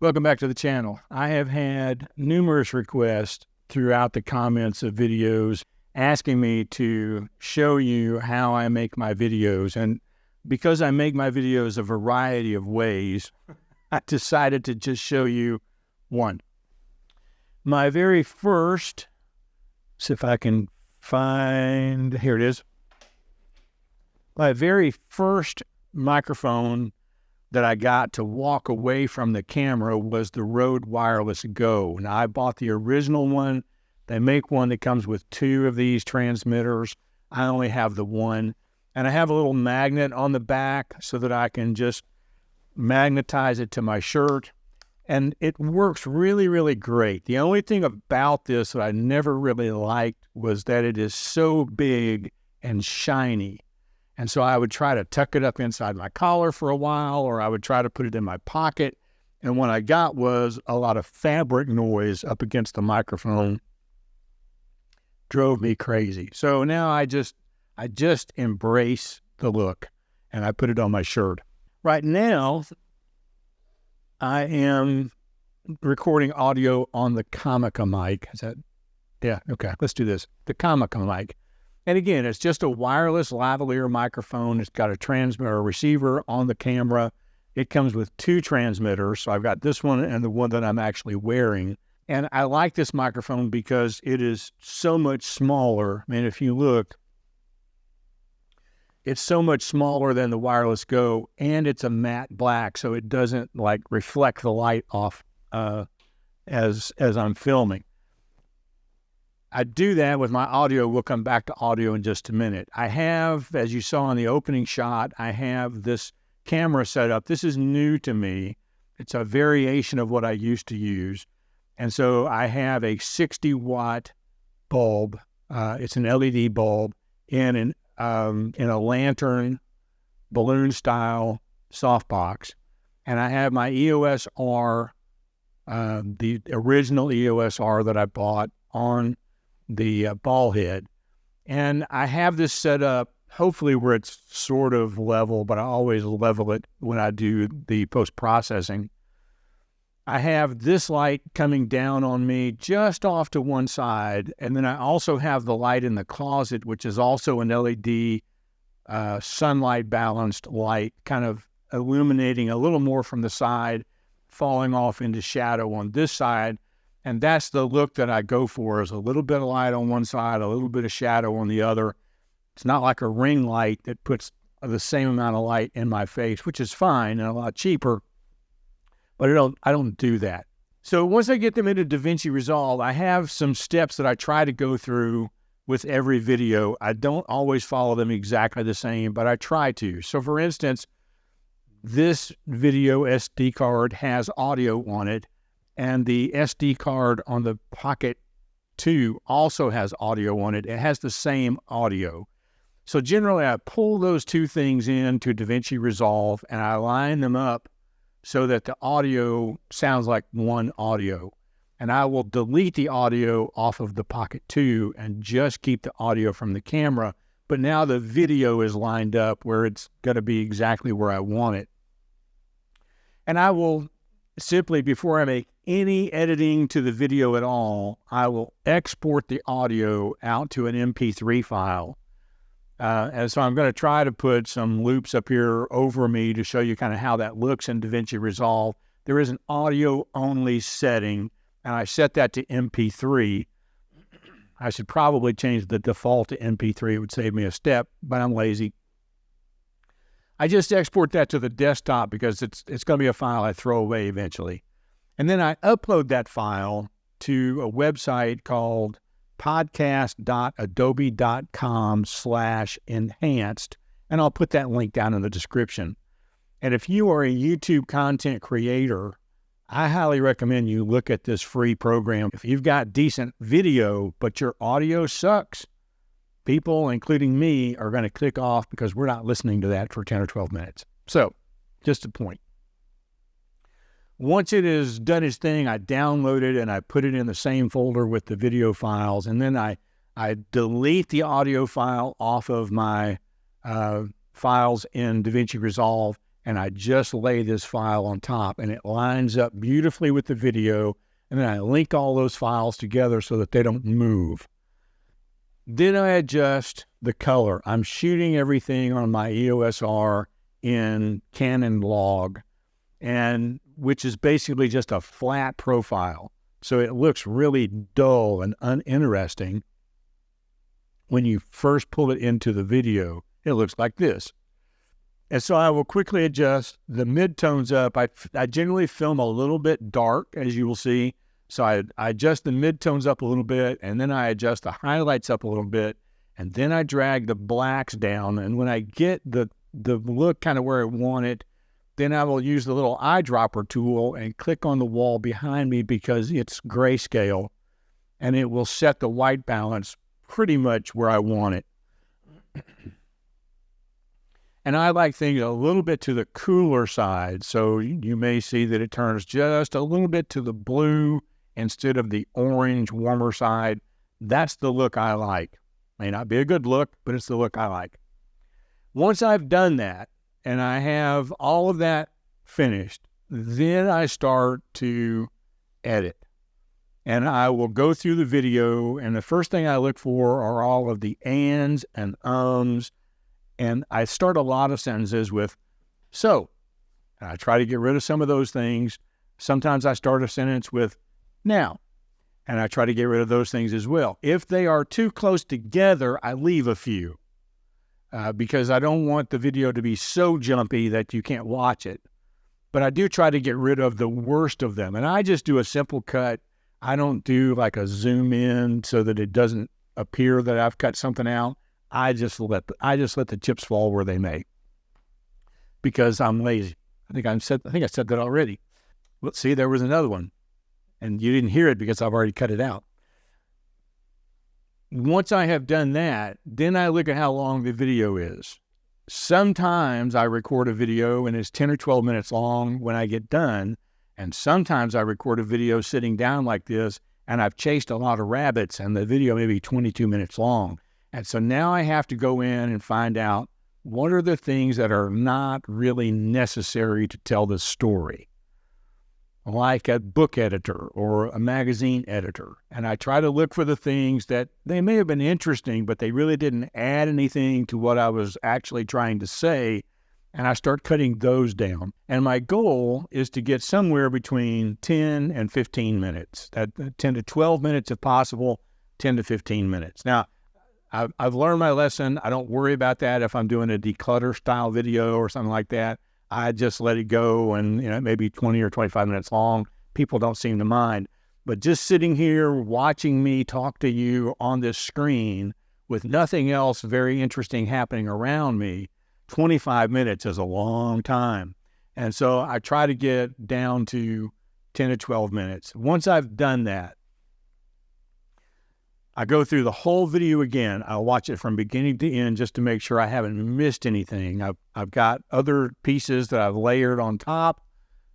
Welcome back to the channel. I have had numerous requests throughout the comments of videos asking me to show you how I make my videos. And because I make my videos a variety of ways, I decided to just show you one. My very first, see if I can find, here it is. My very first microphone that I got to walk away from the camera was the Rode Wireless Go. Now, I bought the original one. They make one that comes with two of these transmitters. I only have the one. And I have a little magnet on the back so that I can just magnetize it to my shirt. And it works really, really great. The only thing about this that I never really liked was that it is so big and shiny. And so I would try to tuck it up inside my collar for a while, or I would try to put it in my pocket. And what I got was a lot of fabric noise up against the microphone. Drove me crazy. So now I just embrace the look, and I put it on my shirt. Right now, I am recording audio on the Comica mic. Is that? Yeah, okay, let's do this. The Comica mic. And again, it's just a wireless lavalier microphone. It's got a transmitter, a receiver on the camera. It comes with two transmitters. So I've got this one and the one that I'm actually wearing. And I like this microphone because it is so much smaller. I mean, if you look, it's so much smaller than the Wireless Go, and it's a matte black, so it doesn't like reflect the light off as I'm filming. I do that with my audio. We'll come back to audio in just a minute. I have, as you saw in the opening shot, I have this camera set up. This is new to me. It's a variation of what I used to use. And so I have a 60-watt bulb. It's an LED bulb in a lantern balloon-style softbox. And I have my EOS R, the original EOS R that I bought on the ball head. And I have this set up hopefully where it's sort of level, but I always level it when I do the post-processing. I have this light coming down on me just off to one side, and then I also have the light in the closet, which is also an LED sunlight balanced light, kind of illuminating a little more from the side, falling off into shadow on this side. And that's the look that I go for, is a little bit of light on one side, a little bit of shadow on the other. It's not like a ring light that puts the same amount of light in my face, which is fine and a lot cheaper, but I don't do that. So once I get them into DaVinci Resolve, I have some steps that I try to go through with every video. I don't always follow them exactly the same, but I try to. So for instance, this video SD card has audio on it, and the SD card on the Pocket 2 also has audio on it. It has the same audio. So generally, I pull those two things into DaVinci Resolve, and I line them up so that the audio sounds like one audio. And I will delete the audio off of the Pocket 2 and just keep the audio from the camera. But now the video is lined up where it's going to be exactly where I want it. And I will simply, before I make any editing to the video at all, I will export the audio out to an MP3 file. And so I'm going to try to put some loops up here over me to show you kind of how that looks in DaVinci Resolve. There is an audio-only setting, and I set that to MP3. I should probably change the default to MP3. It would save me a step, but I'm lazy. I just export that to the desktop because it's going to be a file I throw away eventually. And then I upload that file to a website called podcast.adobe.com/enhanced, and I'll put that link down in the description. And if you are a YouTube content creator, I highly recommend you look at this free program. If you've got decent video, but your audio sucks, people, including me, are going to click off because we're not listening to that for 10 or 12 minutes. So, just a point. Once it has done its thing, I download it and I put it in the same folder with the video files, and then I delete the audio file off of my files in DaVinci Resolve, and I just lay this file on top, and it lines up beautifully with the video, and then I link all those files together so that they don't move. Then I adjust the color. I'm shooting everything on my EOS R in Canon log, and which is basically just a flat profile. So it looks really dull and uninteresting. When you first pull it into the video, it looks like this. And so I will quickly adjust the midtones up. I generally film a little bit dark, as you will see. So I adjust the midtones up a little bit, and then I adjust the highlights up a little bit, and then I drag the blacks down. And when I get the look kind of where I want it, then I will use the little eyedropper tool and click on the wall behind me because it's grayscale, and it will set the white balance pretty much where I want it. And I like things a little bit to the cooler side, so you may see that it turns just a little bit to the blue instead of the orange, warmer side. That's the look I like. May not be a good look, but it's the look I like. Once I've done that, and I have all of that finished, then I start to edit. And I will go through the video, and the first thing I look for are all of the ands and ums. And I start a lot of sentences with "so." And I try to get rid of some of those things. Sometimes I start a sentence with "now." And I try to get rid of those things as well. If they are too close together, I leave a few because I don't want the video to be so jumpy that you can't watch it. But I do try to get rid of the worst of them. And I just do a simple cut. I don't do like a zoom in so that it doesn't appear that I've cut something out. I just let the chips fall where they may, because I'm lazy. I think I said that already. Let's see, there was another one, and you didn't hear it because I've already cut it out. Once I have done that, then I look at how long the video is. Sometimes I record a video and it's 10 or 12 minutes long when I get done, and sometimes I record a video sitting down like this, and I've chased a lot of rabbits, and the video may be 22 minutes long. And so now I have to go in and find out what are the things that are not really necessary to tell the story, like a book editor or a magazine editor. And I try to look for the things that they may have been interesting, but they really didn't add anything to what I was actually trying to say. And I start cutting those down. And my goal is to get somewhere between 10 and 15 minutes, 10 to 12 minutes if possible, 10 to 15 minutes. Now, I've learned my lesson. I don't worry about that if I'm doing a declutter style video or something like that. I just let it go, and it may be 20 or 25 minutes long. People don't seem to mind. But just sitting here watching me talk to you on this screen with nothing else very interesting happening around me, 25 minutes is a long time. And so I try to get down to 10 to 12 minutes. Once I've done that, I go through the whole video again. I'll watch it from beginning to end just to make sure I haven't missed anything. I've got other pieces that I've layered on top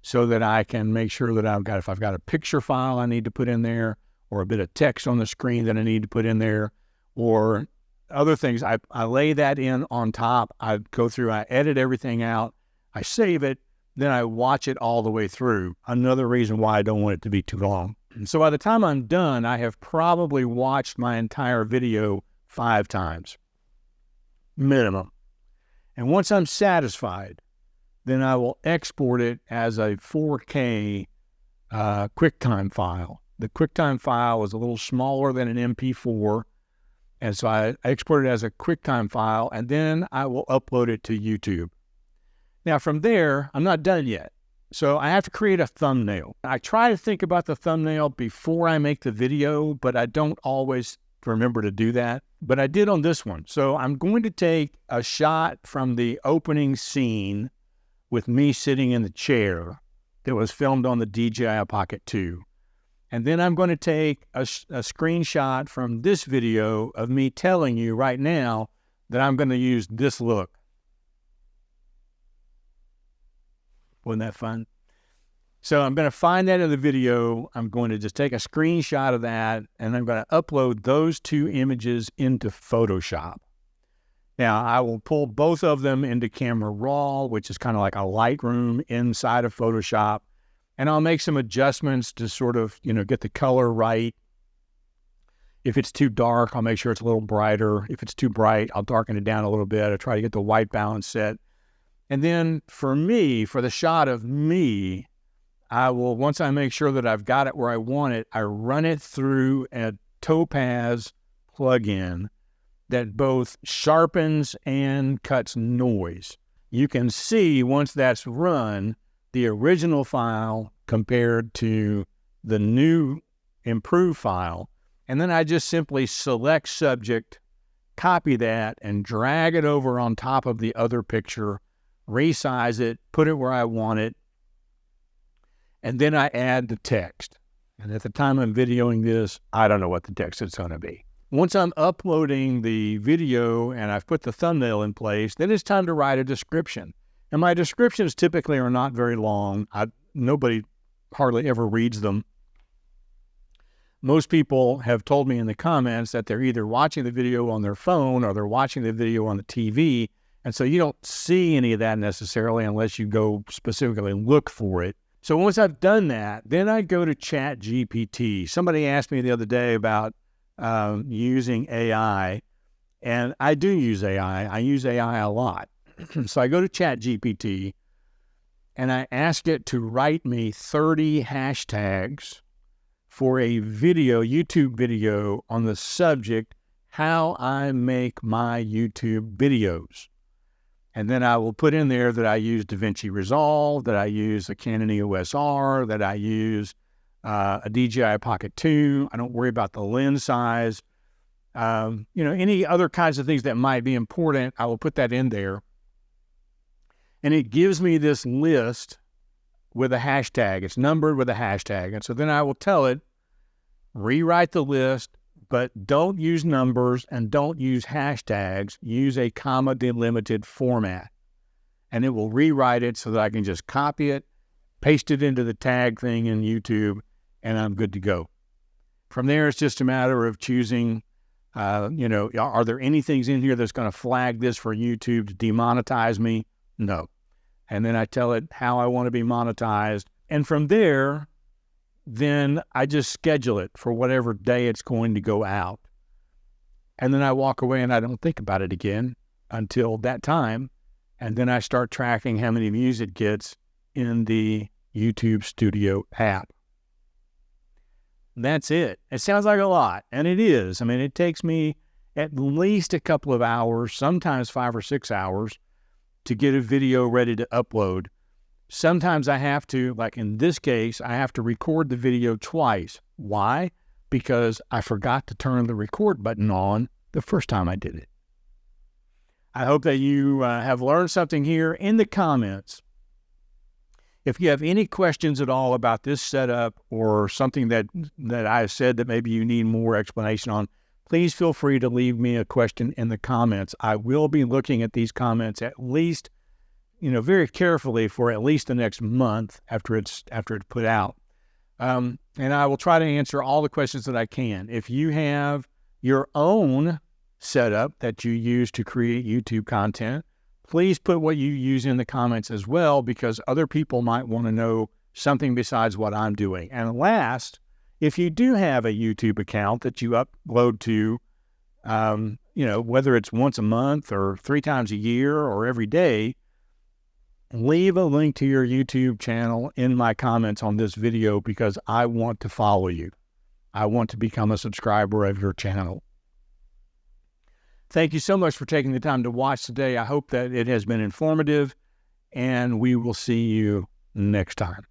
so that I can make sure that if I've got a picture file I need to put in there, or a bit of text on the screen that I need to put in there, or other things, I lay that in on top. I go through, I edit everything out, I save it, then I watch it all the way through. Another reason why I don't want it to be too long. So by the time I'm done, I have probably watched my entire video 5 times, minimum. And once I'm satisfied, then I will export it as a 4K QuickTime file. The QuickTime file is a little smaller than an MP4, and so I export it as a QuickTime file, and then I will upload it to YouTube. Now from there, I'm not done yet. So I have to create a thumbnail. I try to think about the thumbnail before I make the video, but I don't always remember to do that. But I did on this one. So I'm going to take a shot from the opening scene with me sitting in the chair that was filmed on the DJI Pocket 2. And then I'm going to take a screenshot from this video of me telling you right now that I'm going to use this look. Wasn't that fun? So I'm going to find that in the video. I'm going to just take a screenshot of that, and I'm going to upload those 2 images into Photoshop. Now, I will pull both of them into Camera Raw, which is kind of like a Lightroom inside of Photoshop, and I'll make some adjustments to sort of, get the color right. If it's too dark, I'll make sure it's a little brighter. If it's too bright, I'll darken it down a little bit. I try to get the white balance set. And then for me, for the shot of me, I will, once I make sure that I've got it where I want it, I run it through a Topaz plugin that both sharpens and cuts noise. You can see once that's run, the original file compared to the new improved file. And then I just simply select subject, copy that, and drag it over on top of the other picture, resize it, put it where I want it, and then I add the text. And at the time I'm videoing this, I don't know what the text is going to be. Once I'm uploading the video and I've put the thumbnail in place, then it's time to write a description. And my descriptions typically are not very long. Nobody hardly ever reads them. Most people have told me in the comments that they're either watching the video on their phone or they're watching the video on the TV. And so you don't see any of that necessarily unless you go specifically look for it. So once I've done that, then I go to ChatGPT. Somebody asked me the other day about using AI, and I do use AI. I use AI a lot. So I go to ChatGPT and I ask it to write me 30 hashtags for a video, YouTube video on the subject, how I make my YouTube videos. And then I will put in there that I use DaVinci Resolve, that I use a Canon EOS R, that I use a DJI Pocket 2. I don't worry about the lens size. Any other kinds of things that might be important, I will put that in there. And it gives me this list with a hashtag. It's numbered with a hashtag. And so then I will tell it, rewrite the list, but don't use numbers and don't use hashtags. Use a comma delimited format. And it will rewrite it so that I can just copy it, paste it into the tag thing in YouTube, and I'm good to go. From there, it's just a matter of choosing, are there any things in here that's going to flag this for YouTube to demonetize me? No. And then I tell it how I want to be monetized. And from there, then I just schedule it for whatever day it's going to go out. And then I walk away and I don't think about it again until that time. And then I start tracking how many views it gets in the YouTube Studio app. That's it. It sounds like a lot, and it is. I mean, it takes me at least a couple of hours, sometimes 5 or 6 hours, to get a video ready to upload. Sometimes I have to, like in this case, I have to record the video twice. Why? Because I forgot to turn the record button on the first time I did it. I hope that you have learned something here. In the comments, if you have any questions at all about this setup or something that I've said that maybe you need more explanation on, please feel free to leave me a question in the comments. I will be looking at these comments at least, very carefully for at least the next month after it's put out. And I will try to answer all the questions that I can. If you have your own setup that you use to create YouTube content, please put what you use in the comments as well, because other people might want to know something besides what I'm doing. And last, if you do have a YouTube account that you upload to, whether it's once a month or 3 times a year or every day, leave a link to your YouTube channel in my comments on this video, because I want to follow you. I want to become a subscriber of your channel. Thank you so much for taking the time to watch today. I hope that it has been informative, and we will see you next time.